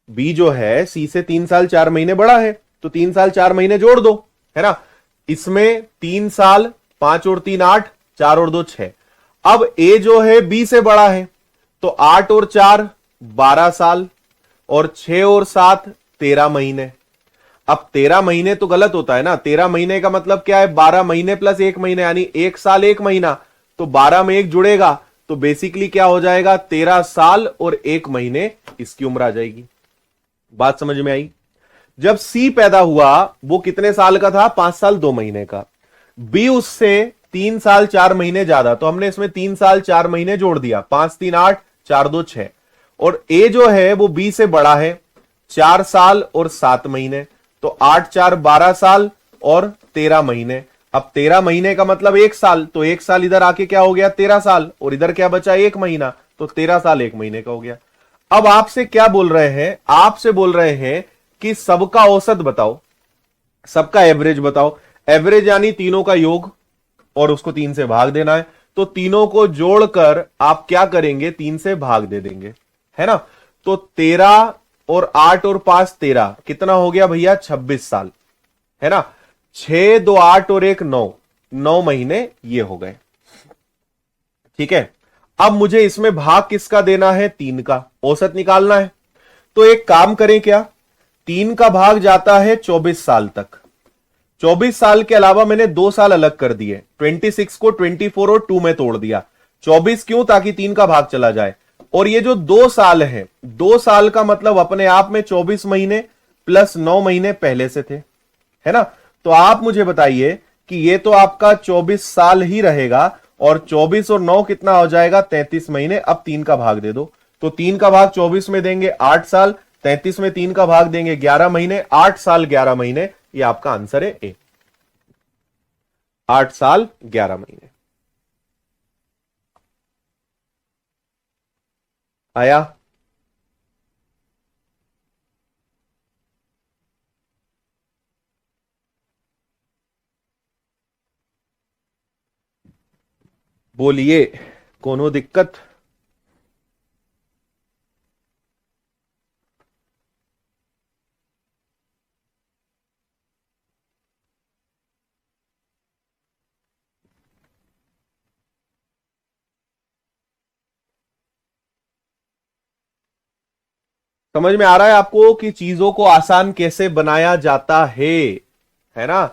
बी जो है सी से 3 साल 4 महीने बड़ा है, तो 3 साल 4 महीने जोड़ दो, है ना। इसमें 3 साल 5 और 3 8, 4 और 2 6। अब ए जो है बी से बड़ा है, तो 8 और 4 12 साल और 6 और 7 13 महीने। अब 13 महीने तो गलत होता है ना, 13 महीने का मतलब क्या है, 12 महीने प्लस 1 महीने, यानी 1 साल 1 महीना, तो 12 में 1 जुड़ेगा, तो बेसिकली क्या हो जाएगा, 13 साल और 1 महीने इसकी उम्र आ जाएगी। बात समझ में आई। जब सी पैदा हुआ वो कितने साल का था, 5 साल 2 महीने का। बी उससे 3 साल 4 महीने ज्यादा, तो हमने इसमें 3 साल 4 महीने जोड़ दिया, 5 3 8, 4 2 6। और ए जो है वो बी से बड़ा है, 4 साल और 7 महीने, तो 8 4 12 साल और 13 महीने। अब 13 महीने का मतलब 1 साल, तो 1 साल इधर आके क्या हो गया, 13 साल, और इधर क्या बचा 1 महीना, तो 13 साल 1 महीने का हो गया। अब आपसे क्या बोल रहे हैं, आपसे बोल रहे हैं कि सबका औसत बताओ, सबका एवरेज बताओ। एवरेज यानी तीनों का योग, और उसको 3 से भाग देना है, तो तीनों को जोड़कर आप क्या करेंगे, 3 से भाग दे देंगे, है ना। तो 13 और 8 और 5 13, कितना हो गया भैया, 26 साल, है ना। 6 2 8 और 1 9, 9 महीने ये हो गए, ठीक है। अब मुझे इसमें भाग किसका देना है, 3 का, औसत निकालना है। तो एक काम करें, क्या 3 का भाग जाता है 24 साल तक। 24 साल के अलावा मैंने 2 साल अलग कर दिए, 26 को 24 और 2 में तोड़ दिया। 24 क्यों, ताकि 3 का भाग चला जाए। और ये जो 2 साल है, 2 साल का मतलब अपने आप में 24 महीने प्लस 9 महीने पहले से थे, है ना। तो आप मुझे बताइए कि ये तो आपका 24 साल ही रहेगा, और 24 और 9 कितना हो जाएगा, 33 महीने। अब 3 का भाग दे दो, तो 3 का भाग 24 में देंगे 8 साल, 33 में 3 का भाग देंगे 11 महीने, 8 साल 11 महीने, ये आपका आंसर है ए, 8 साल 11 महीने। आया। बोलिए, कोनो दिक्कत। समझ में आ रहा है आपको कि चीजों को आसान कैसे बनाया जाता है ना।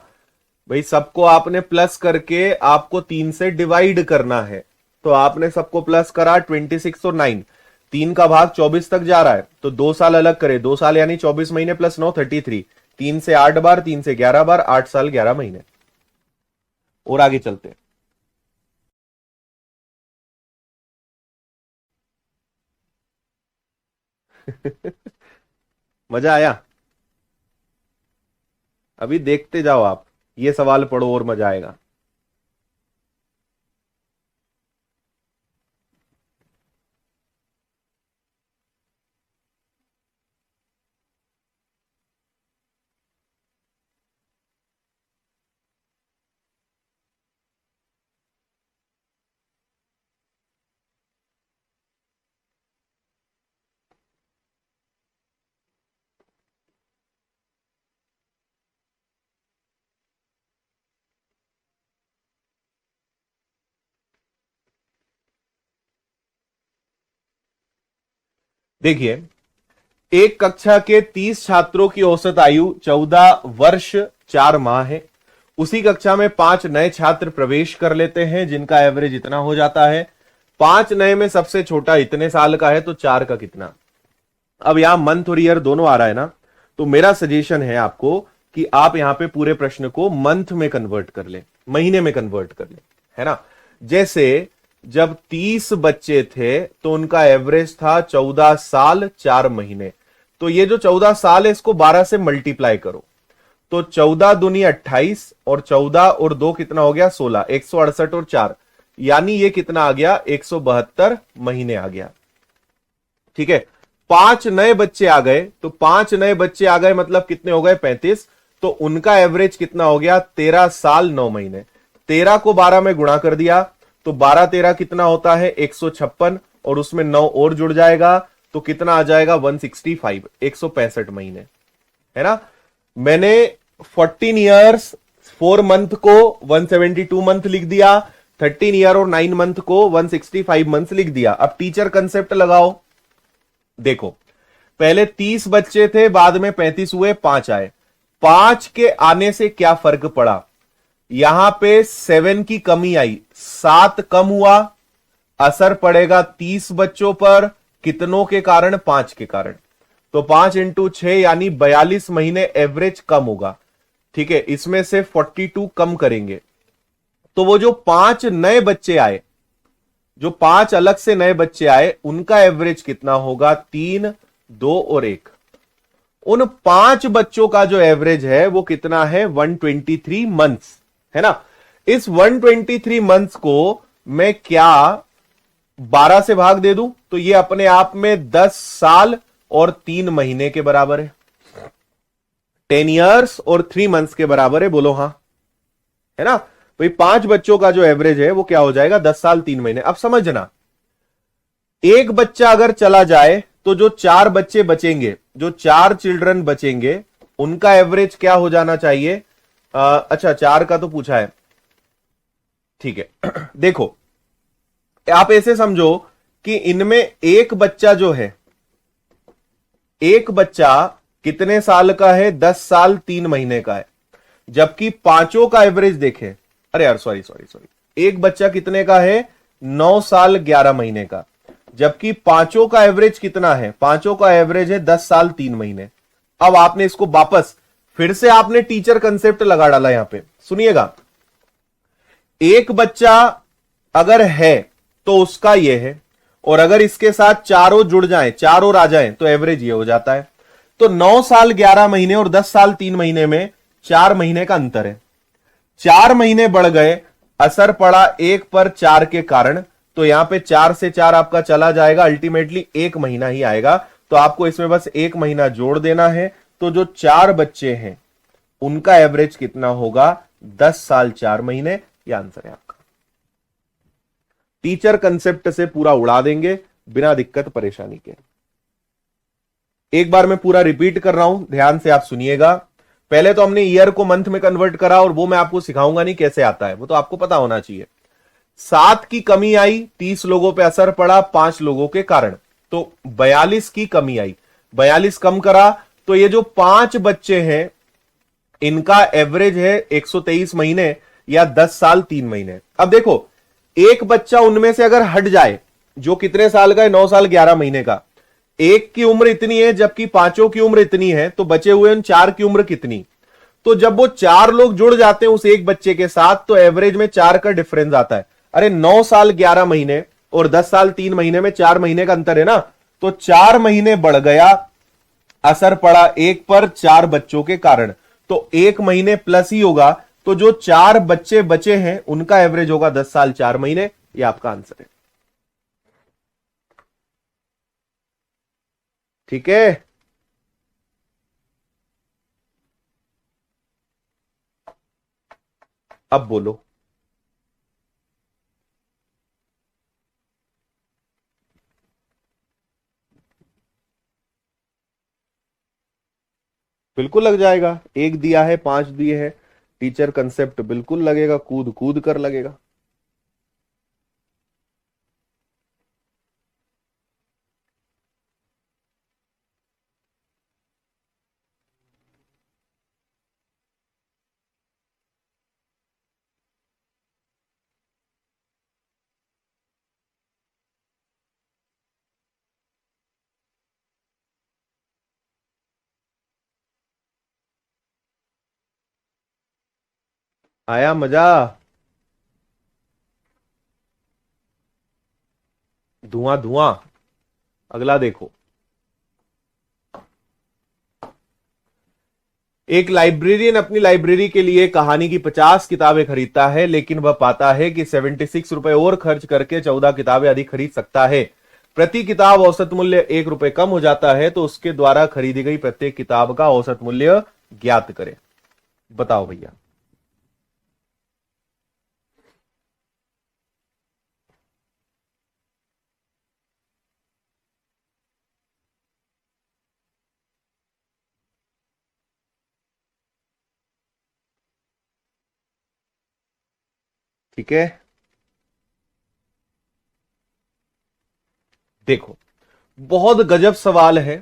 भाई सबको आपने प्लस करके आपको 3 से डिवाइड करना है, तो आपने सबको प्लस करा, 26 और 9, 3 का भाग 24 तक जा रहा है, तो 2 साल अलग करे, 2 साल यानी 24 महीने प्लस 9 33, 3 से 8 बार, 3 से 11 बार, 8 साल 11 महीने। और आगे चलते हैं। मजा आया। अभी देखते जाओ आप, ये सवाल पढ़ो और मजा आएगा। देखिए, एक कक्षा के 30 छात्रों की औसत आयु 14 वर्ष 4 माह है। उसी कक्षा में 5 नए छात्र प्रवेश कर लेते हैं, जिनका एवरेज इतना हो जाता है। 5 नए में सबसे छोटा इतने साल का है, तो 4 का कितना। अब यहां मंथ और ईयर दोनों आ रहा है ना, तो मेरा सजेशन है आपको कि आप यहां पे पूरे प्रश्न को मंथ में कन्वर्ट कर ले, महीने में कन्वर्ट कर ले, है ना। जैसे जब 30 बच्चे थे तो उनका एवरेज था 14 साल 4 महीने, तो ये जो 14 साल है इसको 12 से मल्टीप्लाई करो, तो 14 दूनी 28 और 14 और 2 कितना हो गया, 16, 168 और 4, यानी ये कितना आ गया, 172 महीने आ गया, ठीक है। 5 नए बच्चे आ गए, तो 5 नए बच्चे आ गए मतलब कितने हो गए, 35, तो उनका एवरेज कितना हो गया, 13 साल 9 महीने। 13 को 12 में गुणा कर दिया, तो 12 13 कितना होता है, 156, और उसमें 9 और जुड़ जाएगा तो कितना आ जाएगा 165, 165 महीने, है ना। मैंने 14 ईयर्स 4 मंथ को 172 मंथ लिख दिया, 13 ईयर और 9 मंथ को 165 मंथ लिख दिया। अब टीचर कंसेप्ट लगाओ। देखो पहले 30 बच्चे थे, बाद में 35 हुए, 5 आए। 5 के आने से क्या फर्क पड़ा, यहां पे 7 की कमी आई, 7 कम हुआ, असर पड़ेगा 30 बच्चों पर, कितनों के कारण, 5 के कारण। तो 5 इंटू 6 यानी 42 महीने एवरेज कम होगा। ठीक है, इसमें से 42 कम करेंगे तो वो जो 5 नए बच्चे आए, जो 5 अलग से नए बच्चे आए, उनका एवरेज कितना होगा, 3, 2 और 1। उन 5 बच्चों का जो एवरेज है वो कितना है, 123 मंथ्स, है ना। इस 123 मंथ्स को मैं क्या 12 से भाग दे दूं तो ये अपने आप में 10 साल और 3 महीने के बराबर है। 10 इयर्स और 3 मंथ्स के बराबर है, बोलो हां, है ना। भाई 5 बच्चों का जो एवरेज है वो क्या हो जाएगा, 10 साल 3 महीने। अब समझना, एक बच्चा अगर चला जाए तो जो 4 बच्चे बचेंगे, जो 4 चिल्ड्रन बचेंगे, उनका एवरेज क्या हो जाना चाहिए। अच्छा 4 का तो पूछा है, ठीक है। देखो आप ऐसे समझो कि इनमें एक बच्चा जो है, एक बच्चा कितने साल का है, 10 साल 3 महीने का है, जबकि पांचों का एवरेज देखें, अरे यार सॉरी सॉरी सॉरी, एक बच्चा कितने का है, 9 साल 11 महीने का, जबकि पांचों का एवरेज कितना है, पांचों का एवरेज है 10 साल 3 महीने। अब आपने इसको वापस फिर से आपने टीचर कंसेप्ट लगा डाला यहां पे, सुनिएगा। एक बच्चा अगर है तो उसका ये है, और अगर इसके साथ चारों जुड़ जाएं, चारों आ जाएं, तो एवरेज ये हो जाता है। तो 9 साल 11 महीने और 10 साल 3 महीने में 4 महीने का अंतर है। 4 महीने बढ़ गए, असर पड़ा 1 पर 4 के कारण, तो यहां पे 4 से 4 आपका चला जाएगा, अल्टीमेटली 1 महीना ही आएगा। तो आपको इसमें बस 1 महीना जोड़ देना है। तो जो 4 बच्चे हैं उनका एवरेज कितना होगा, 10 साल 4 महीने, यह आंसर है आपका। टीचर कंसेप्ट से पूरा उड़ा देंगे बिना दिक्कत परेशानी के। एक बार मैं पूरा रिपीट कर रहा हूं, ध्यान से आप सुनिएगा। पहले तो हमने ईयर को मंथ में कन्वर्ट करा, और वो मैं आपको सिखाऊंगा नहीं कैसे आता है, वो तो आपको पता होना चाहिए। 7 की कमी आई, 30 लोगों पे असर पड़ा 5 लोगों के कारण, तो 42 की कमी आई, 42 कम करा, तो ये जो 5 बच्चे हैं इनका एवरेज है 123 महीने या 10 साल 3 महीने। अब देखो एक बच्चा उनमें से अगर हट जाए, जो कितने साल का है, 9 साल 11 महीने का, एक की उम्र इतनी है जबकि पांचों की उम्र इतनी है, तो बचे हुए उन 4 की उम्र कितनी। तो जब वो 4 लोग जुड़ जाते हैं उस एक बच्चे के साथ, तो एवरेज में 4 का डिफरेंस आता है। अरे 9 साल 11 महीने और 10 साल 3 महीने में 4 महीने का अंतर है ना, तो 4 महीने बढ़ गया, असर पड़ा 1 पर 4 बच्चों के कारण, तो 1 महीने प्लस ही होगा। तो जो 4 बच्चे बचे हैं उनका एवरेज होगा 10 साल 4 महीने, यह आपका आंसर है। ठीक है, अब बोलो। बिल्कुल लग जाएगा, 1 दिया है 5 दिए हैं, टीचर कंसेप्ट बिल्कुल लगेगा, कूद कूद कर लगेगा। आया मजा, धुआं धुआं। अगला देखो, एक लाइब्रेरियन अपनी लाइब्रेरी के लिए कहानी की 50 किताबें खरीदता है, लेकिन वह पाता है कि 76 रुपए और खर्च करके 14 किताबें अधिक खरीद सकता है। प्रति किताब औसत मूल्य 1 रुपए कम हो जाता है, तो उसके द्वारा खरीदी गई प्रत्येक किताब का औसत मूल्य ज्ञात करें। बताओ भैया। ठीक है, देखो बहुत गजब सवाल है।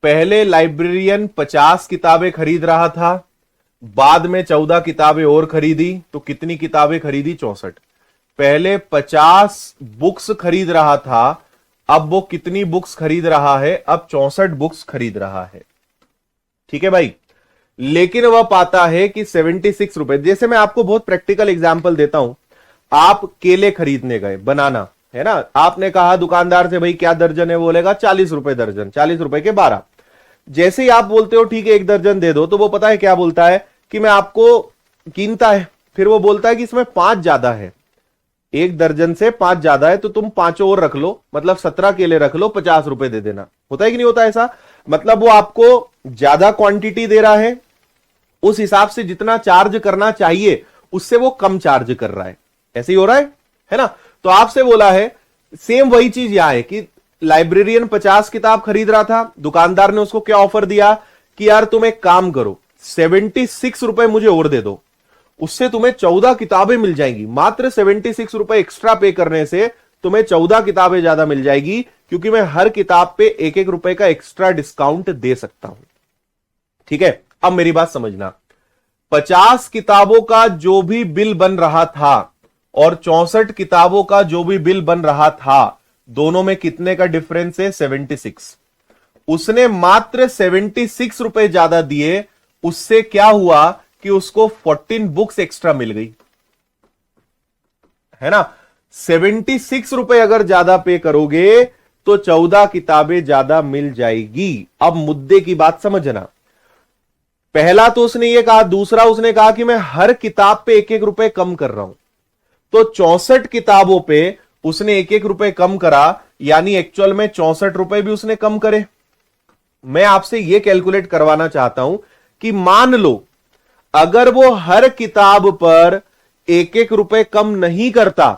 पहले लाइब्रेरियन 50 किताबें खरीद रहा था, बाद में 14 किताबें और खरीदी, तो कितनी किताबें खरीदी? 64। पहले 50 बुक्स खरीद रहा था, अब वो कितनी बुक्स खरीद रहा है? अब 64 बुक्स खरीद रहा है। ठीक है भाई, लेकिन वह पाता है कि 76 रुपए। जैसे मैं आपको बहुत प्रैक्टिकल एग्जांपल देता हूं, आप केले खरीदने गए, बनाना है ना, आपने कहा दुकानदार से भाई क्या दर्जन है? बोलेगा 40 रुपए दर्जन, 40 रुपए के 12। जैसे ही आप बोलते हो ठीक है 1 दर्जन दे दो, तो वो पता है क्या बोलता है कि मैं आपको कीनता है, फिर वो बोलता है कि इसमें 5 ज्यादा है, 1 दर्जन से 5 ज्यादा है, तो तुम 5 और रख लो, मतलब 17 केले रख लो, 50 रुपए दे देना। होता है कि नहीं होता ऐसा? मतलब वो आपको ज्यादा क्वांटिटी दे रहा है, उस हिसाब से जितना चार्ज करना चाहिए उससे वो कम चार्ज कर रहा है। ऐसे ही हो रहा है ना? तो आपसे बोला है, सेम वही चीज यहां है कि लाइब्रेरियन 50 किताब खरीद रहा था, दुकानदार ने उसको क्या ऑफर दिया कि यार तुम एक काम करो, 76 रुपए मुझे और दे दो, उससे तुम्हें 14 किताबें मिल जाएंगी। मात्र 76 रुपए एक्स्ट्रा पे करने से तुम्हें 14 किताबें ज्यादा मिल जाएगी, क्योंकि मैं हर किताब पे 1-1 रुपए का एक्स्ट्रा डिस्काउंट दे सकता हूं। ठीक है, अब मेरी बात समझना, 50 किताबों का जो भी बिल बन रहा था और 64 किताबों का जो भी बिल बन रहा था, दोनों में कितने का डिफरेंस है? 76। उसने मात्र 76 रुपए ज्यादा दिए, उससे क्या हुआ कि उसको 14 बुक्स एक्स्ट्रा मिल गई, है ना? 76 रुपए अगर ज्यादा पे करोगे तो 14 किताबें ज्यादा मिल जाएगी। अब मुद्दे की बात समझना, पहला तो उसने ये कहा, दूसरा उसने कहा कि मैं हर किताब पे 1-1 रुपए कम कर रहा हूं, तो 64 किताबों पे उसने 1-1 रुपए कम करा, यानी एक्चुअल में 64 रुपए भी उसने कम करे। मैं आपसे यह कैलकुलेट करवाना चाहता हूं कि मान लो अगर वो हर किताब पर 1-1 रुपए कम नहीं करता,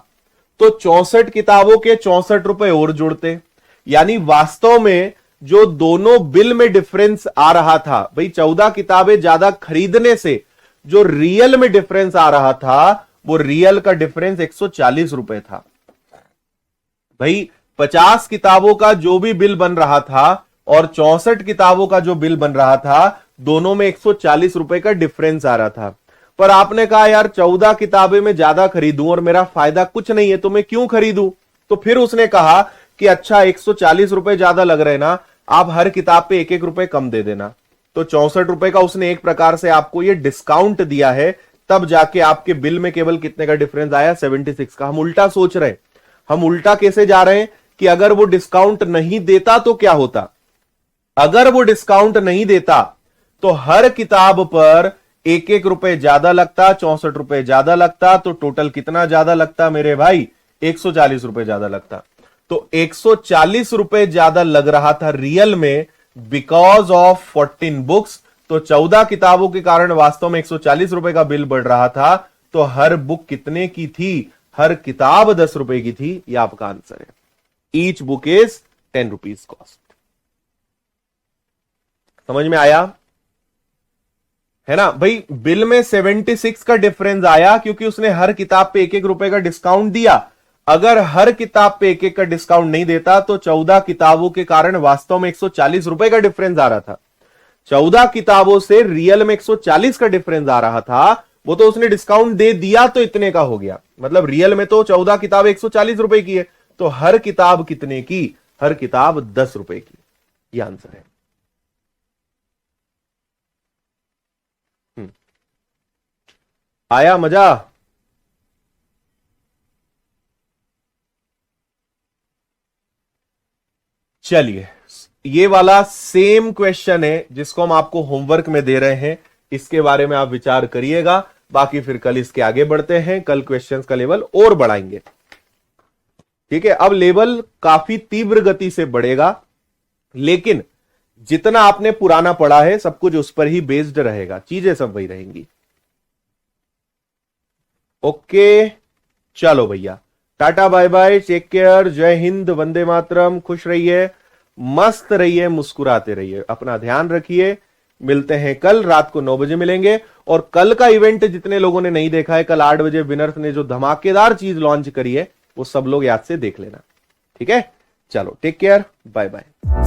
तो 64 किताबों के 64 रुपए और जुड़ते, यानी वास्तव में जो दोनों बिल में डिफरेंस आ रहा था, भाई 14 किताबें ज्यादा खरीदने से जो रियल में डिफरेंस आ रहा था, वो रियल का डिफरेंस 140 रुपए था। भाई 50 किताबों का जो भी बिल बन रहा था और 64 किताबों का जो बिल बन रहा था, दोनों में 140 रुपए का डिफरेंस आ रहा था। पर आपने कहा यार 14 किताबें मैं ज्यादा खरीदूं और मेरा फायदा कुछ नहीं है, तो मैं क्यों खरीदूं? तो फिर उसने कहा कि अच्छा 140 रुपए ज्यादा लग रहे ना, आप हर किताब पे 1-1 रुपए कम दे देना। तो 64 रुपए का उसने एक प्रकार से आपको ये डिस्काउंट दिया है, तब जाके आपके बिल में केवल कितने का डिफरेंस आया? 76 का। हम उल्टा सोच रहे हैं, हम उल्टा कैसे जा रहे हैं कि अगर वो डिस्काउंट नहीं देता तो क्या होता? अगर वो डिस्काउंट नहीं देता तो हर किताब पर 1-1 रुपए ज्यादा लगता, 64 रुपए ज्यादा लगता, तो टोटल कितना ज्यादा लगता मेरे भाई? 140 रुपए ज्यादा लगता। तो 140 रुपए ज्यादा लग रहा था रियल में, बिकॉज ऑफ 14 बुक्स। तो 14 किताबों के कारण वास्तव में 140 रुपए का बिल बढ़ रहा था। तो हर बुक कितने की थी? हर किताब 10 रुपए की थी। यह आपका आंसर है। Each book is 10 rupees cost. समझ में आया? है ना भाई, बिल में 76 का डिफरेंस आया क्योंकि उसने हर किताब पे 1-1 रुपए का डिस्काउंट दिया। अगर हर किताब पे 1-1 का डिस्काउंट नहीं देता तो 14 किताबों के कारण वास्तव में 140 रुपए का डिफरेंस आ रहा था। 14 किताबों से रियल में 140 का डिफरेंस आ रहा था, वो तो उसने डिस्काउंट दे दिया तो इतने का हो गया। मतलब रियल में तो 14 किताब 140 रुपए की है, तो हर किताब कितने की? हर किताब 10 रुपए की। यह आंसर है। आया मजा? चलिए, ये वाला सेम क्वेश्चन है जिसको हम आपको होमवर्क में दे रहे हैं, इसके बारे में आप विचार करिएगा। बाकी फिर कल इसके आगे बढ़ते हैं, कल क्वेश्चंस का लेवल और बढ़ाएंगे। ठीक है, अब लेवल काफी तीव्र गति से बढ़ेगा, लेकिन जितना आपने पुराना पढ़ा है सब कुछ उस पर ही बेस्ड रहेगा, चीजें सब वही रहेंगी। ओके, चलो भैया, tata bye bye, take care, जय हिंद, वंदे मातरम, खुश रहिए, मस्त रहिए, मुस्कुराते रहिए, अपना ध्यान रखिए। मिलते हैं कल रात को 9 बजे मिलेंगे। और कल का इवेंट जितने लोगों ने नहीं देखा है, कल 8 बजे विनर्स ने जो धमाकेदार चीज लॉन्च करी है वो सब लोग याद से देख लेना। ठीक है, चलो टेक केयर, बाय बाय।